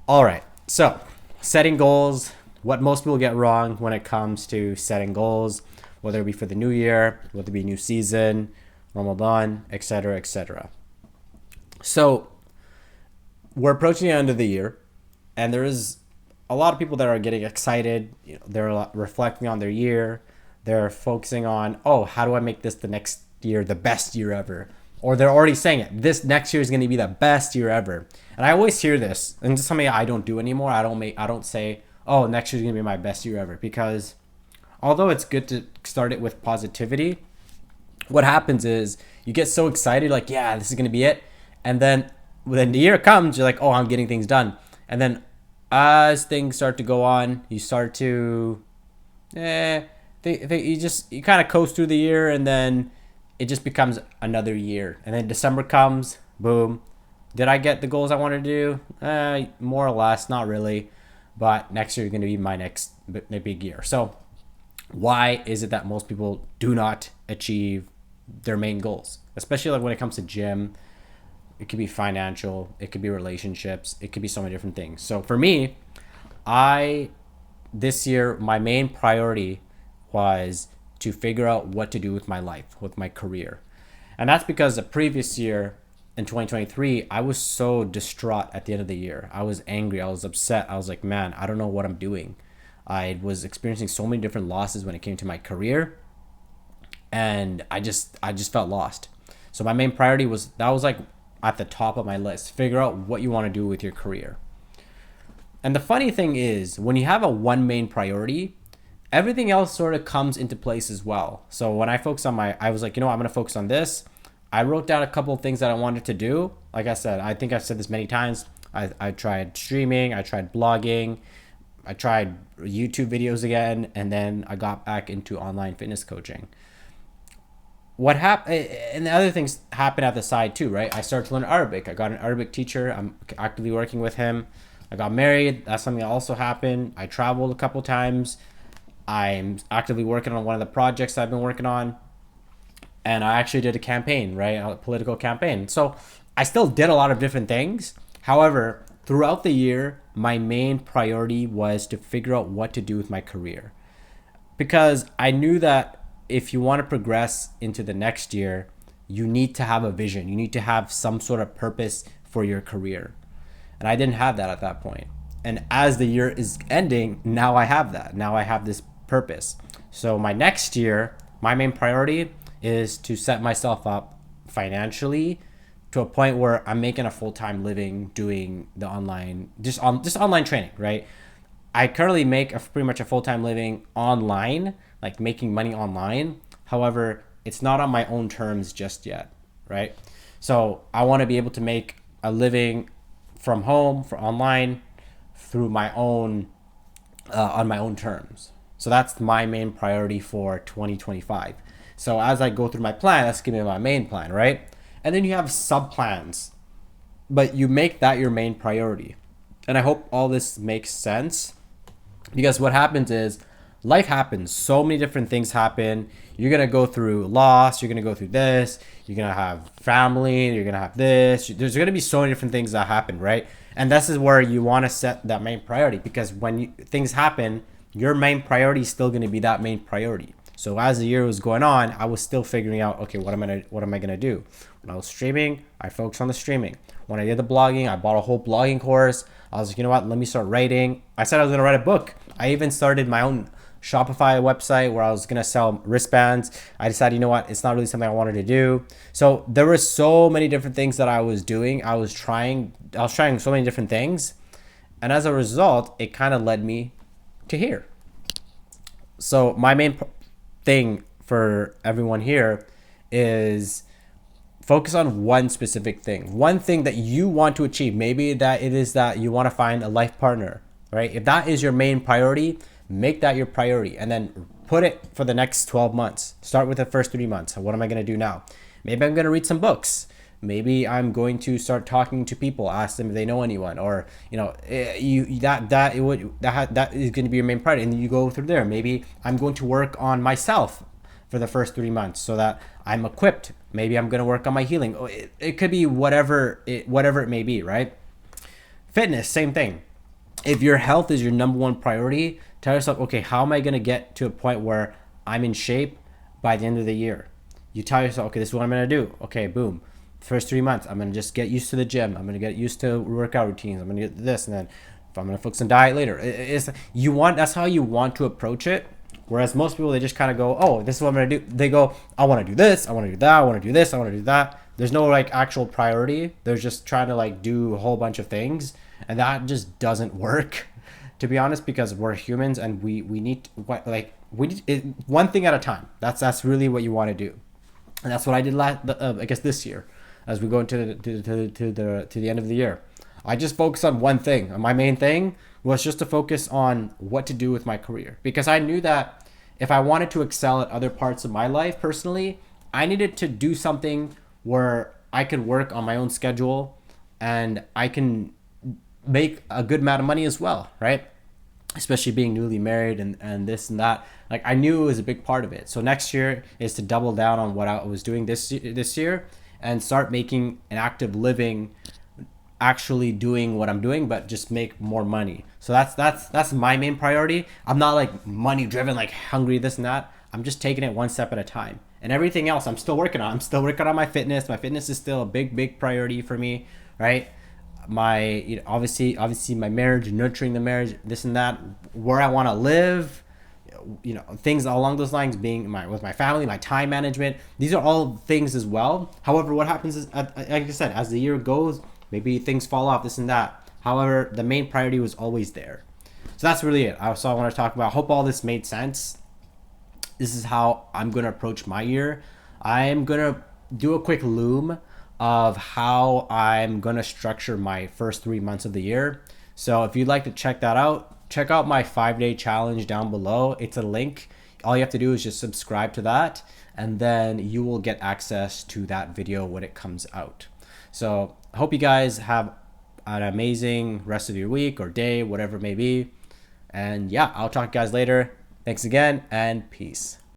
All right. So, setting goals, what most people get wrong when it comes to setting goals, whether it be for the new year, whether it be new season, Ramadan, etc., etc. So, we're approaching the end of the year, and there is a lot of people that are getting excited. They're reflecting on their year. They're focusing on, oh, how do I make this the next year the best year ever? Or they're already saying it. This next year is going to be the best year ever. And I always hear this, and it's something I don't do anymore. I don't say, oh, next year is going to be my best year ever, because although it's good to start it with positivity, what happens is you get so excited, like, yeah, this is going to be it. And then when the year comes, you're like, oh, I'm getting things done. And then as things start to go on, you start to, you kind of coast through the year, and then it just becomes another year. And then December comes, boom. Did I get the goals I wanted to do? More or less, not really. But next year is going to be my next big year. So why is it that most people do not achieve their main goals? Especially like when it comes to gym, it could be financial, it could be relationships, it could be so many different things. So for me, I this year my main priority was to figure out what to do with my life, with my career. And that's because the previous year in 2023, I was so distraught at the end of the year. I was angry, I was upset. I was like, man, I don't know what I'm doing. I was experiencing so many different losses when it came to my career, and I just felt lost. So my main priority was that was like at the top of my list. Figure out what you want to do with your career. And the funny thing is, when you have a one main priority, everything else sort of comes into place as well. So when I focus on I was like, I'm going to focus on this. I wrote down a couple of things that I wanted to do. Like I said, I think I've said this many times. I tried streaming, I tried blogging, I tried YouTube videos again, and then I got back into online fitness coaching. What happened, and the other things happen at the side too, right? I started to learn Arabic. I got an Arabic teacher. I'm actively working with him. I got married. That's something that also happened. I traveled a couple times. I'm actively working on one of the projects I've been working on. And I actually did a campaign, right? A political campaign. So I still did a lot of different things. However, throughout the year, my main priority was to figure out what to do with my career. Because I knew that if you want to progress into the next year, you need to have a vision. You need to have some sort of purpose for your career. And I didn't have that at that point. And as the year is ending, now I have that. Now I have this purpose. So my next year, my main priority is to set myself up financially to a point where I'm making a full-time living doing the online, just online training, right? I currently make pretty much a full-time living online, like making money online. However, it's not on my own terms just yet, right? So I want to be able to make a living from home, for online, through my own, on my own terms. So that's my main priority for 2025. So as I go through my plan, that's gonna be my main plan, right? And then you have sub plans, but you make that your main priority. And I hope all this makes sense, because what happens is life happens. So many different things happen. You're going to go through loss. You're going to go through this. You're going to have family. You're going to have this. There's going to be so many different things that happen, right? And this is where you want to set that main priority, because when things happen, your main priority is still going to be that main priority. So as the year was going on, I was still figuring out, okay, what am I gonna do? When I was streaming, I focused on the streaming. When I did the blogging, I bought a whole blogging course. I was like, you know what? Let me start writing. I said I was gonna write a book. I even started my own Shopify website where I was gonna sell wristbands. I decided, you know what? It's not really something I wanted to do. So there were so many different things that I was doing. I was trying so many different things, and as a result, it kind of led me to here. So my main thing for everyone here is focus on one specific thing, one thing that you want to achieve. Maybe that it is that you want to find a life partner, right? If that is your main priority, make that your priority, and then put it for the next 12 months. Start with the first 3 months. What am I going to do now? Maybe I'm going to read some books. Maybe I'm going to start talking to people, ask them if they know anyone, or that is going to be your main priority, and then you go through there. Maybe I'm going to work on myself for the first 3 months so that I'm equipped. Maybe I'm going to work on my healing. It could be whatever it may be, right? Fitness, same thing. If your health is your number one priority, tell yourself, okay, how am I going to get to a point where I'm in shape by the end of the year? You tell yourself, okay, this is what I'm going to do. Okay, boom. First 3 months, I'm going to just get used to the gym. I'm going to get used to workout routines. I'm going to get this. And then if I'm going to focus on diet later, that's how you want to approach it. Whereas most people, they just kind of go, oh, this is what I'm going to do. They go, I want to do this. I want to do that. I want to do this. I want to do that. There's no like actual priority. They're just trying to like do a whole bunch of things. And that just doesn't work, to be honest, because we're humans and we need one thing at a time. That's really what you want to do. And that's what I did I guess this year, as we go into the end of the year. I just focused on one thing. And my main thing was just to focus on what to do with my career, because I knew that if I wanted to excel at other parts of my life personally, I needed to do something where I could work on my own schedule and I can make a good amount of money as well, right? Especially being newly married and this and that. Like, I knew it was a big part of it. So next year is to double down on what I was doing this year and start making an active living, actually doing what I'm doing, but just make more money. So that's my main priority. I'm not like money driven, like hungry, this and that. I'm just taking it one step at a time. And everything else I'm still working on. I'm still working on my fitness. My fitness is still a big priority for me, right? My obviously my marriage, nurturing the marriage, this and that, where I want to live, things along those lines, being with my family, my time management, these are all things as well. However, what happens is, like I said, as the year goes, maybe things fall off, this and that. However, the main priority was always there. So that's really it. So I want to talk about, hope all this made sense. This is how I'm going to approach my year. I'm going to do a quick loom of how I'm going to structure my first 3 months of the year. So if you'd like to check that out, check out my 5-day challenge down below. It's a link. All you have to do is just subscribe to that, and then you will get access to that video when it comes out. So I hope you guys have an amazing rest of your week or day, whatever it may be. And yeah, I'll talk to you guys later. Thanks again, and peace.